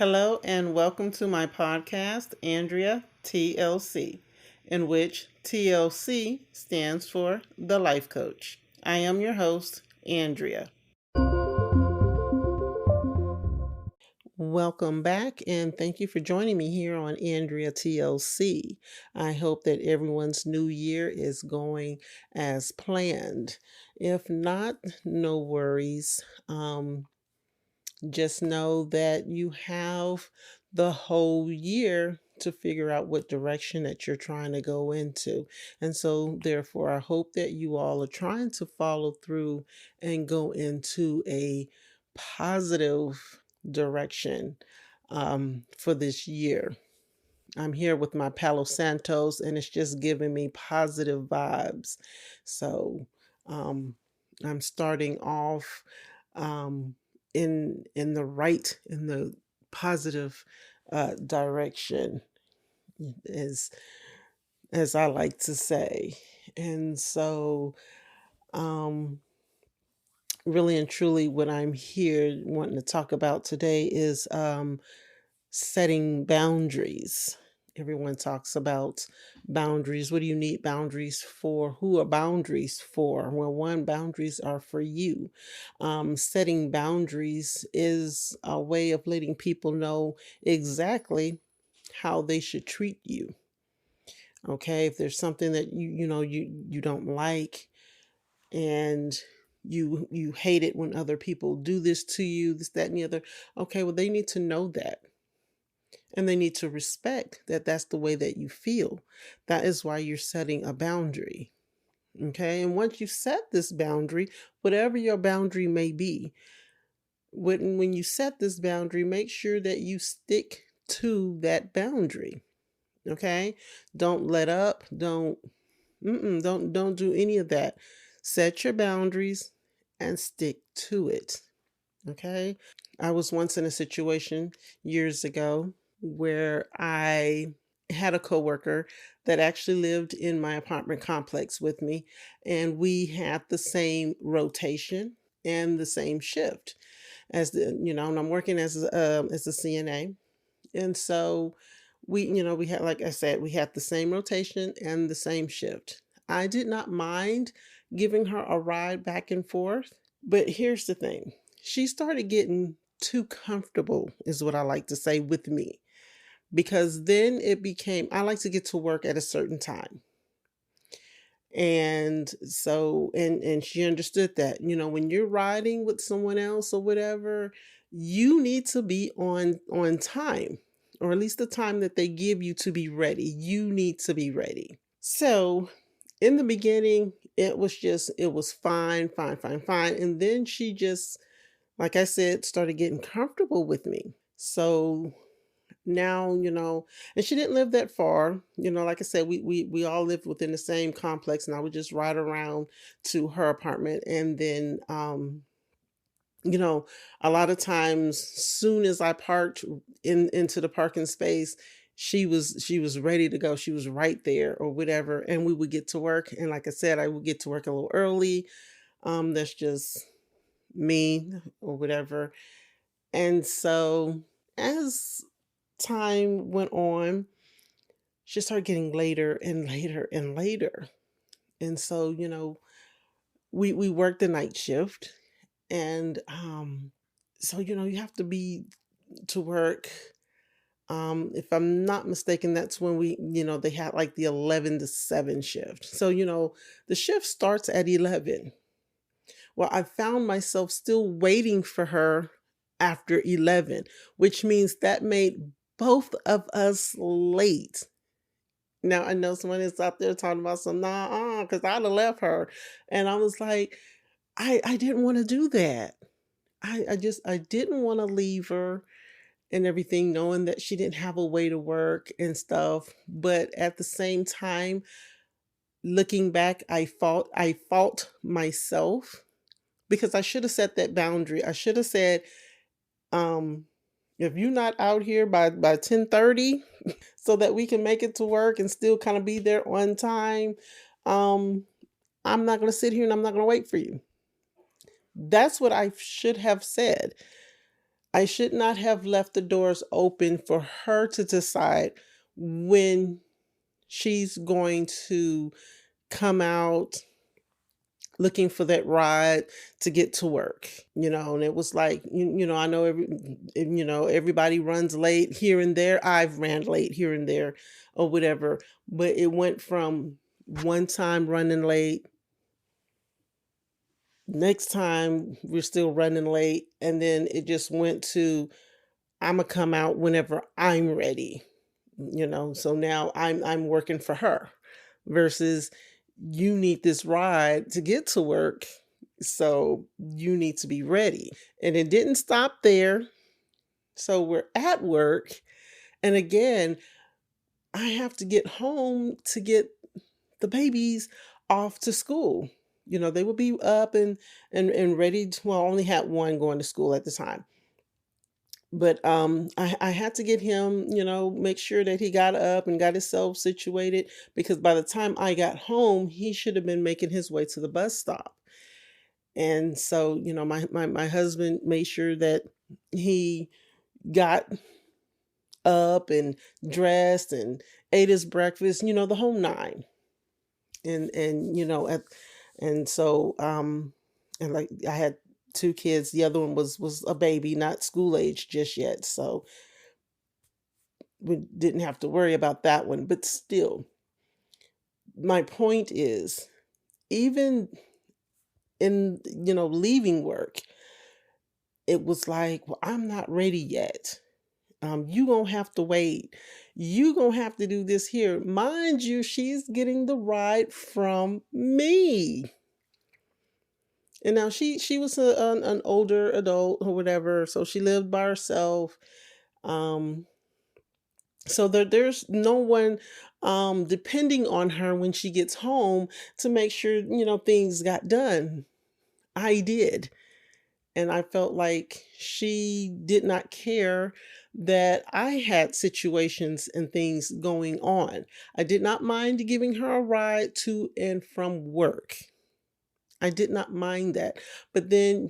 Hello and welcome to my podcast, Andrea TLC, in which TLC stands for The Life Coach. I am your host, Andrea. Welcome back and thank you for joining me here on Andrea TLC. I hope that everyone's new year is going as planned. If not, no worries. Just know that you have the whole year to figure out what direction that you're trying to go into. And so, therefore, I hope that you all are trying to follow through and go into a positive direction for this year. I'm here with my Palo Santos, and it's just giving me positive vibes. So, um, I'm starting off um, in the positive direction, as as I like to say. And so, um, really and truly, what I'm here wanting to talk about today is setting boundaries. Everyone talks about boundaries. What do you need boundaries for? Who are boundaries for? Well, one, boundaries are for you. Setting boundaries is a way of letting people know exactly how they should treat you. Okay, if there's something that you don't like, and you hate it when other people do this to you, this, that, and the other. Okay, well, they need to know that, and they need to respect that that's the way that you feel. That is why you're setting a boundary. Okay. And once you set this boundary, whatever your boundary may be, when you set this boundary, make sure that you stick to that boundary. Okay. Don't let up. Don't do any of that. Set your boundaries and stick to it. Okay. I was once in a situation years ago where I had a coworker that actually lived in my apartment complex with me, and we had the same rotation and the same shift and I'm working as a CNA. And so we had, like I said, we had the same rotation and the same shift. I did not mind giving her a ride back and forth, but here's the thing. She started getting too comfortable, is what I like to say, with me, because then it became, I like to get to work at a certain time. And so, and she understood that, when you're riding with someone else or whatever, you need to be on time, or at least the time that they give you to be ready. You need to be ready. So in the beginning, it was fine, fine, fine, fine. And then she just, like I said, started getting comfortable with me. So now, and she didn't live that far. Like I said, we all lived within the same complex, and I would just ride around to her apartment. And then you know a lot of times, soon as I parked into the parking space, she was ready to go. She was right there or whatever, and we would get to work. And like I said, I would get to work a little early. That's just me or whatever. And so, as time went on, she started getting later and later and later. And so, we worked the night shift. And so, you have to be to work. If I'm not mistaken, that's when they had like the 11 to 7 shift. So, the shift starts at 11. Well, I found myself still waiting for her after 11, which means that made both of us late. Now, I know someone is out there talking about some, nah, because I'd have left her. And I was like, I didn't want to do that. I didn't want to leave her and everything, knowing that she didn't have a way to work and stuff. But at the same time, looking back, I fault myself, because I should have set that boundary. I should have said, um, if you're not out here by 10:30, so that we can make it to work and still kind of be there on time, um, I'm not going to sit here and I'm not going to wait for you. That's what I should have said. I should not have left the doors open for her to decide when she's going to come out looking for that ride to get to work, and it was like, I know everybody runs late here and there. I've ran late here and there or whatever, but it went from one time running late, next time we're still running late, and then it just went to I'm gonna come out whenever I'm ready. So now I'm working for her versus you need this ride to get to work, so you need to be ready. And it didn't stop there. So we're at work, and again, I have to get home to get the babies off to school. They would be up and ready to, well, I only had one going to school at the time. But I had to get him, make sure that he got up and got himself situated, because by the time I got home, he should have been making his way to the bus stop. And so, my husband made sure that he got up and dressed and ate his breakfast, the whole nine. And and so and like I had two kids. The other one was a baby, not school age just yet. So we didn't have to worry about that one. But still, my point is, even in, leaving work, it was like, well, I'm not ready yet. You gonna have to wait. You gonna have to do this here. Mind you, she's getting the ride from me. And now she was an older adult or whatever, so she lived by herself. Um, so there's no one depending on her when she gets home to make sure, things got done. I did. And I felt like she did not care that I had situations and things going on. I did not mind giving her a ride to and from work. I did not mind that. But then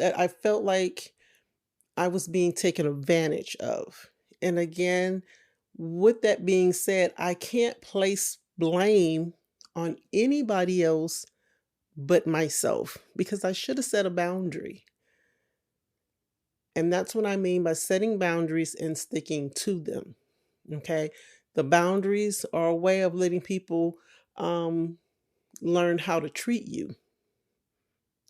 I felt like I was being taken advantage of. And again, with that being said, I can't place blame on anybody else but myself, because I should have set a boundary. And that's what I mean by setting boundaries and sticking to them. Okay. The boundaries are a way of letting people um, learn how to treat you.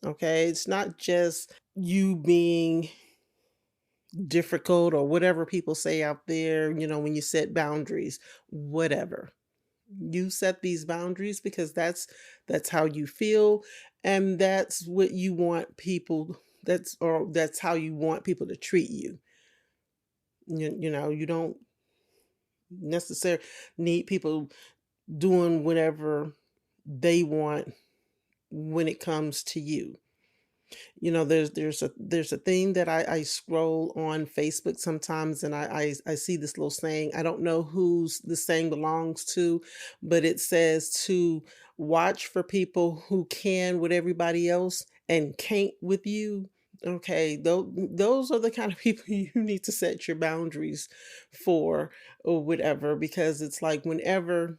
Okay. It's not just you being difficult or whatever people say out there, when you set boundaries, whatever. You set these boundaries because that's how you feel, and that's what you want people that's how you want people to treat you. You don't necessarily need people doing whatever they want when it comes to you. There's a thing that I scroll on Facebook sometimes, and I see this little saying. I don't know who's the saying belongs to, but it says to watch for people who can with everybody else and can't with you. Okay, those are the kind of people you need to set your boundaries for or whatever, because it's like whenever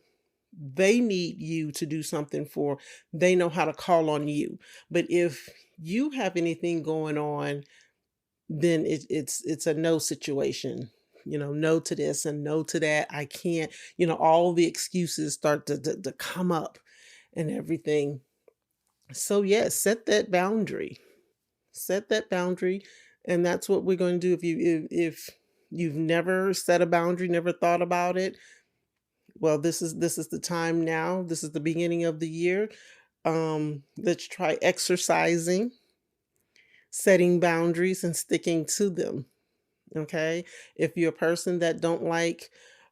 they need you to do something for, they know how to call on you. But if you have anything going on, then it's a no situation. No to this and no to that. I can't. All the excuses start to come up and everything. So yes, set that boundary. Set that boundary, and that's what we're going to do. If you've never set a boundary, never thought about it, well, this is the time now. This is the beginning of the year. Let's try exercising, setting boundaries and sticking to them. Okay? If you're a person that don't like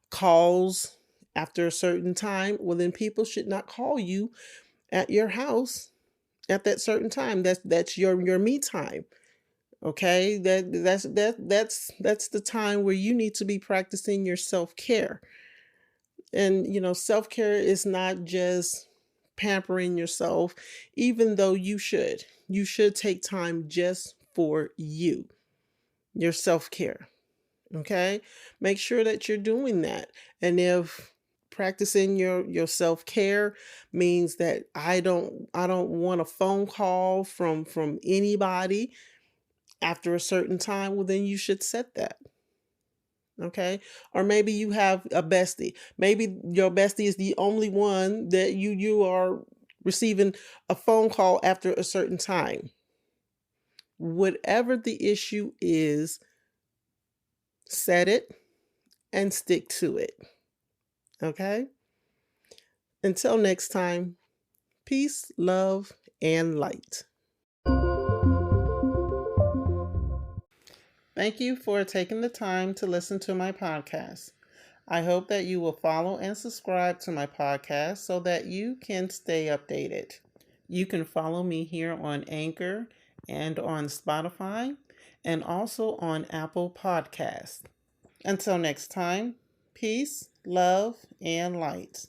calls after a certain time, well then people should not call you at your house at that certain time. That's your me time. Okay? That's the time where you need to be practicing your self-care. And self-care is not just pampering yourself, even though you should take time just for you. your self-care. Okay? Make sure that you're doing that. And if practicing your self-care means that I don't want a phone call from anybody after a certain time, well then you should set that. Okay? Or maybe you have a bestie. Maybe your bestie is the only one that you are receiving a phone call after a certain time. Whatever the issue is, set it and stick to it. Okay? Until next time, peace, love, and light. Thank you for taking the time to listen to my podcast. I hope that you will follow and subscribe to my podcast so that you can stay updated. You can follow me here on Anchor and on Spotify and also on Apple Podcasts. Until next time, peace, love, and light.